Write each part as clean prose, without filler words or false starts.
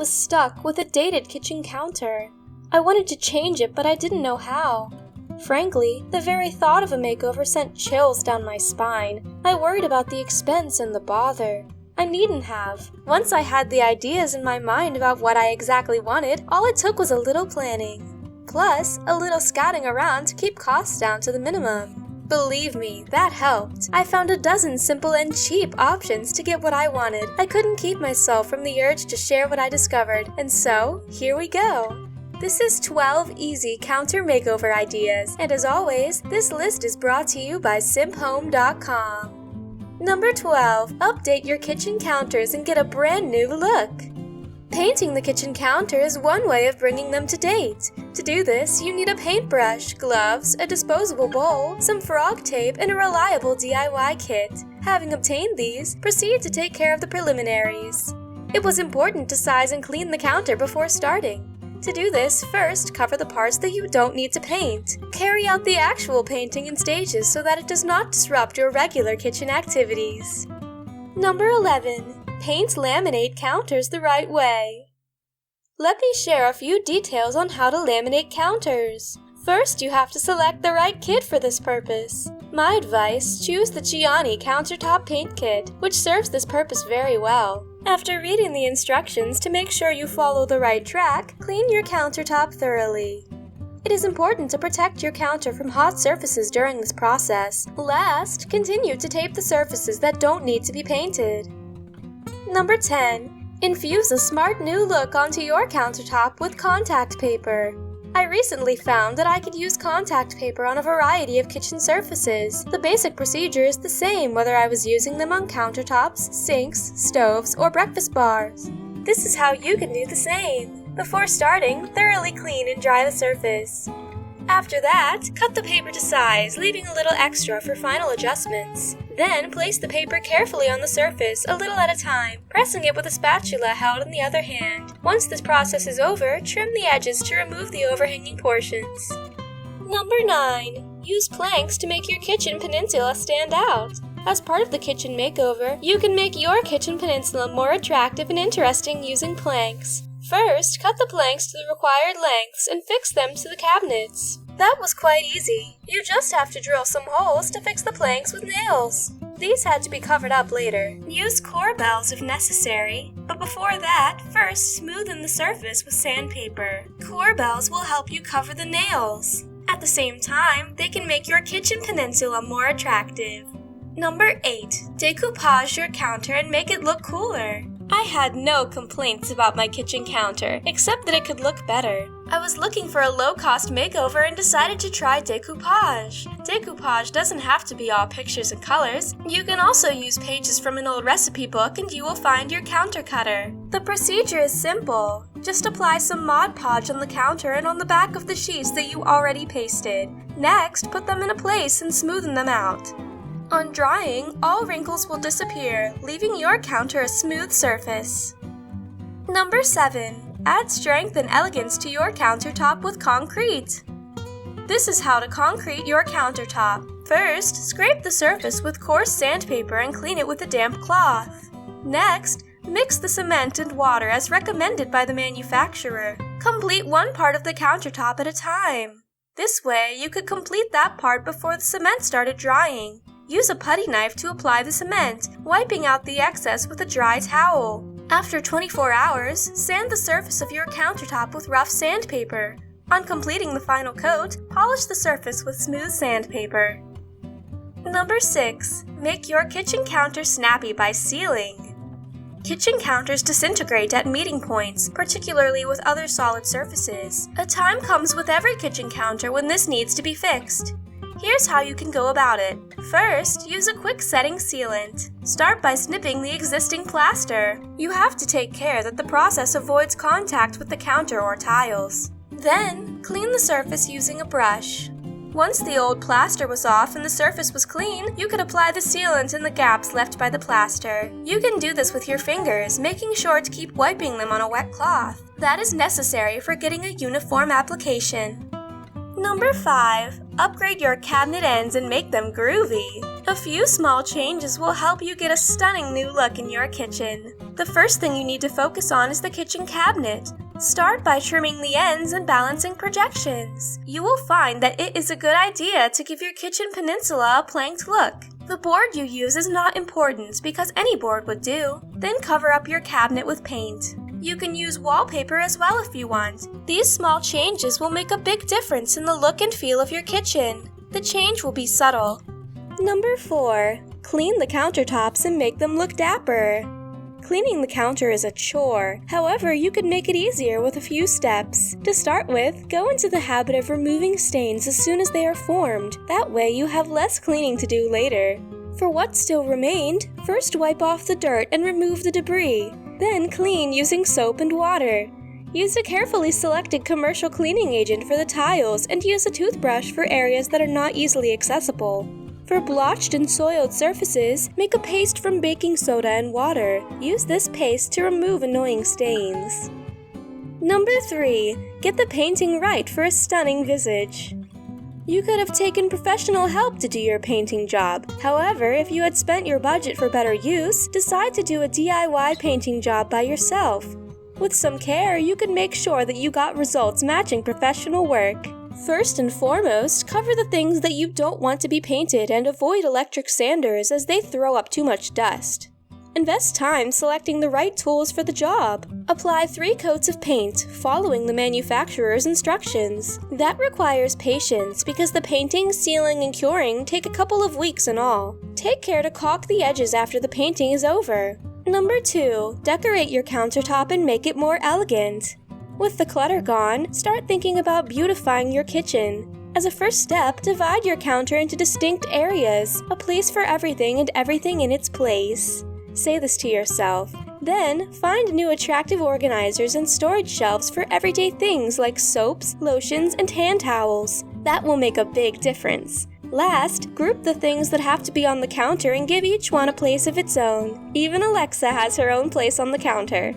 was stuck with a dated kitchen counter. I wanted to change it, but I didn't know how. Frankly, the very thought of a makeover sent chills down my spine. I worried about the expense and the bother. I needn't have. Once I had the ideas in my mind about what I exactly wanted, all it took was a little planning. Plus, a little scouting around to keep costs down to the minimum. Believe me, that helped. I found a dozen simple and cheap options to get what I wanted. I couldn't keep myself from the urge to share what I discovered, and so, here we go. This is 12 easy counter makeover ideas, and as always, this list is brought to you by simphome.com. Number 12. Update your kitchen counters and get a brand new look. Painting the kitchen counter is one way of bringing them to date. To do this, you need a paintbrush, gloves, a disposable bowl, some frog tape, and a reliable DIY kit. Having obtained these, proceed to take care of the preliminaries. It was important to size and clean the counter before starting. To do this, first cover the parts that you don't need to paint. Carry out the actual painting in stages so that it does not disrupt your regular kitchen activities. Number 11. Paint laminate counters the right way. Let me share a few details on how to laminate counters. First, you have to select the right kit for this purpose. My advice, choose the Gianni Countertop Paint Kit, which serves this purpose very well. After reading the instructions to make sure you follow the right track, clean your countertop thoroughly. It is important to protect your counter from hot surfaces during this process. Last, continue to tape the surfaces that don't need to be painted. Number 10. Infuse a smart new look onto your countertop with contact paper. I recently found that I could use contact paper on a variety of kitchen surfaces. The basic procedure is the same whether I was using them on countertops, sinks, stoves, or breakfast bars. This is how you can do the same. Before starting, thoroughly clean and dry the surface. After that, cut the paper to size, leaving a little extra for final adjustments. Then, place the paper carefully on the surface, a little at a time, pressing it with a spatula held in the other hand. Once this process is over, trim the edges to remove the overhanging portions. Number 9. Use planks to make your kitchen peninsula stand out. As part of the kitchen makeover, you can make your kitchen peninsula more attractive and interesting using planks. First, cut the planks to the required lengths and fix them to the cabinets. That was quite easy. You just have to drill some holes to fix the planks with nails. These had to be covered up later. Use corbels if necessary, but before that, first smoothen the surface with sandpaper. Corbels will help you cover the nails. At the same time, they can make your kitchen peninsula more attractive. Number 8. Decoupage your counter and make it look cooler. I had no complaints about my kitchen counter, except that it could look better. I was looking for a low-cost makeover and decided to try decoupage. Decoupage doesn't have to be all pictures and colors. You can also use pages from an old recipe book and you will find your counter cutter. The procedure is simple. Just apply some Mod Podge on the counter and on the back of the sheets that you already pasted. Next, put them in place and smoothen them out. On drying, all wrinkles will disappear, leaving your counter a smooth surface. Number 7. Add strength and elegance to your countertop with concrete. This is how to concrete your countertop. First, scrape the surface with coarse sandpaper and clean it with a damp cloth. Next, mix the cement and water as recommended by the manufacturer. Complete one part of the countertop at a time. This way, you could complete that part before the cement started drying. Use a putty knife to apply the cement, wiping out the excess with a dry towel. After 24 hours, sand the surface of your countertop with rough sandpaper. On completing the final coat, polish the surface with smooth sandpaper. Number 6. Make your kitchen counter snappy by sealing. Kitchen counters disintegrate at meeting points, particularly with other solid surfaces. A time comes with every kitchen counter when this needs to be fixed. Here's how you can go about it. First, use a quick setting sealant. Start by snipping the existing plaster. You have to take care that the process avoids contact with the counter or tiles. Then, clean the surface using a brush. Once the old plaster was off and the surface was clean, you could apply the sealant in the gaps left by the plaster. You can do this with your fingers, making sure to keep wiping them on a wet cloth. That is necessary for getting a uniform application. Number 5. Upgrade your cabinet ends and make them groovy. A few small changes will help you get a stunning new look in your kitchen. The first thing you need to focus on is the kitchen cabinet. Start by trimming the ends and balancing projections. You will find that it is a good idea to give your kitchen peninsula a planked look. The board you use is not important because any board would do. Then cover up your cabinet with paint. You can use wallpaper as well if you want. These small changes will make a big difference in the look and feel of your kitchen. The change will be subtle. Number 4. Clean the countertops and make them look dapper. Cleaning the counter is a chore. However, you could make it easier with a few steps. To start with, go into the habit of removing stains as soon as they are formed. That way you have less cleaning to do later. For what still remained, first wipe off the dirt and remove the debris. Then clean using soap and water. Use a carefully selected commercial cleaning agent for the tiles and use a toothbrush for areas that are not easily accessible. For blotched and soiled surfaces, make a paste from baking soda and water. Use this paste to remove annoying stains. Number 3. Get the painting right for a stunning visage. You could have taken professional help to do your painting job. However, if you had spent your budget for better use, decide to do a DIY painting job by yourself. With some care, you can make sure that you got results matching professional work. First and foremost, cover the things that you don't want to be painted and avoid electric sanders as they throw up too much dust. Invest time selecting the right tools for the job. Apply 3 coats of paint, following the manufacturer's instructions. That requires patience because the painting, sealing, and curing take a couple of weeks in all. Take care to caulk the edges after the painting is over. Number 2. Decorate your countertop and make it more elegant. With the clutter gone, start thinking about beautifying your kitchen. As a first step, divide your counter into distinct areas, a place for everything and everything in its place. Say this to yourself. Then, find new attractive organizers and storage shelves for everyday things like soaps, lotions, and hand towels. That will make a big difference. Last, group the things that have to be on the counter and give each one a place of its own. Even Alexa has her own place on the counter.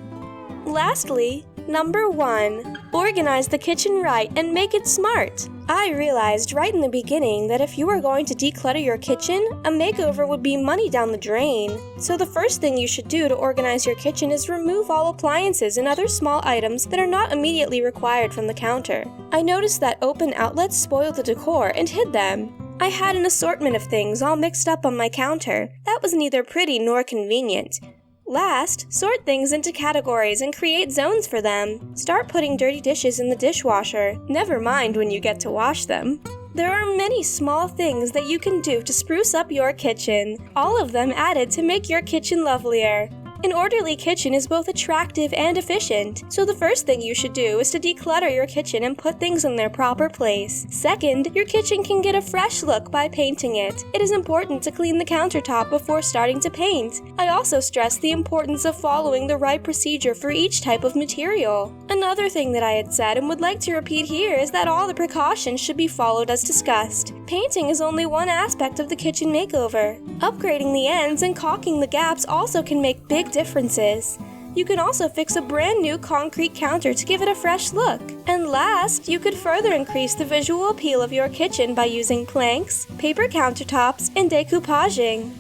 Lastly, Number 1. Organize the kitchen right and make it smart. I realized right in the beginning that if you were going to declutter your kitchen, a makeover would be money down the drain. So the first thing you should do to organize your kitchen is remove all appliances and other small items that are not immediately required from the counter. I noticed that open outlets spoiled the decor and hid them. I had an assortment of things all mixed up on my counter. That was neither pretty nor convenient. Last, sort things into categories and create zones for them. Start putting dirty dishes in the dishwasher. Never mind when you get to wash them. There are many small things that you can do to spruce up your kitchen, all of them added to make your kitchen lovelier. An orderly kitchen is both attractive and efficient, so the first thing you should do is to declutter your kitchen and put things in their proper place. Second, your kitchen can get a fresh look by painting it. It is important to clean the countertop before starting to paint. I also stress the importance of following the right procedure for each type of material. Another thing that I had said and would like to repeat here is that all the precautions should be followed as discussed. Painting is only one aspect of the kitchen makeover. Upgrading the ends and caulking the gaps also can make big differences. You can also fix a brand new concrete counter to give it a fresh look. And last, you could further increase the visual appeal of your kitchen by using planks, paper countertops, and decoupaging.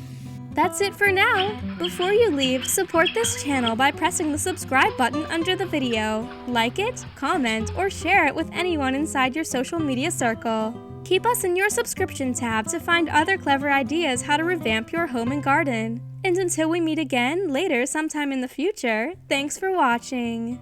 That's it for now. Before you leave, support this channel by pressing the subscribe button under the video. Like it, comment, or share it with anyone inside your social media circle. Keep us in your subscription tab to find other clever ideas how to revamp your home and garden. And until we meet again later sometime in the future, thanks for watching.